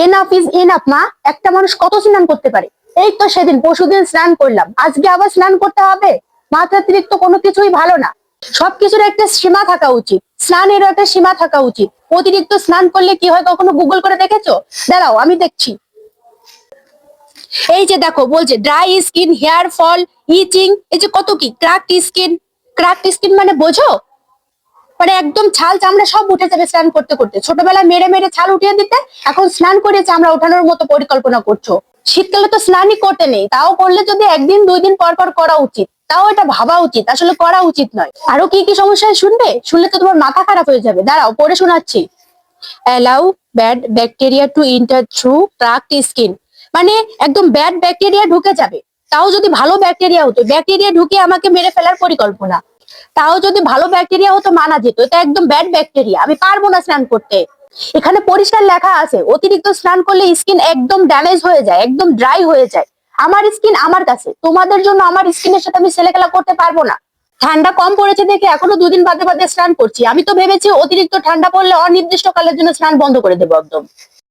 Enough is enough মা। একটা মানুষ কত স্নান করতে পারে? এই তো সেদিন পরশুদিন স্নান করলাম, আজকে আবার স্নান করতে হবে? মাত্রাতিরিক্ত কোনো কিছুই ভালো না। সবকিছুর একটা সীমা থাকা উচিত, স্নানেরও একটা সীমা থাকা উচিত। অতিরিক্ত স্নান করলে কি হয় কখনো গুগল করে দেখেছো? দাঁড়াও আমি দেখছি। এই যে দেখো বলছে ড্রাই স্কিন, হেয়ার ফল, ইচিং, এই যে কত কি ক্র্যাকড স্কিন। ক্র্যাকড স্কিন মানে বোঝো? মানে একদম ছাল চামড়া সব উঠে যাবে স্নান করতে করতে। ছোটবেলায় মেরে মেরে ছাল উঠিয়ে দিতে, এখন স্নান করে চামড়া ওঠানোর মতো পরিকল্পনা করছো। শীতকালে তো স্নানই করতে নেই, তাও করলে যদি একদিন দুই দিন পর পর করা উচিত, তাও এটা ভাবা উচিত, আসলে করা উচিত নয়। আরো কি কি সমস্যা শুনবে? শুনলে তো তোমার মাথা খারাপ হয়ে যাবে। দাঁড়াও পড়ে শোনাচ্ছি। Allow bad bacteria to enter through cracked skin, মানে একদম ব্যাড ব্যাকটেরিয়া ঢুকে যাবে। তাও যদি ভালো ব্যাকটেরিয়া হতো, ব্যাকটেরিয়া ঢুকে আমাকে মেরে ফেলার পরিকল্পনা। তাও যদি ভালো ব্যাকটেরিয়া হতো মানা যেত, এটা একদম ব্যাড ব্যাকটেরিয়া, আমি পারবো না স্নান করতে। এখানে পরিষ্কার লেখা আছে অতিরিক্ত স্নান করলে স্কিন একদম ড্যামেজ হয়ে যায়, একদম ড্রাই হয়ে যায়। আমার স্কিন আমার কাছে, তোমাদের জন্য আমার স্কিনের সাথে আমি ছেলেখেলা করতে পারবো না। ঠান্ডা কম পড়েছে দেখে এখনো দুদিন বাদে বাদে স্নান করছি। আমি তো ভেবেছি অতিরিক্ত ঠান্ডা পড়লে অনির্দিষ্টকালের জন্য স্নান বন্ধ করে দেবো একদম।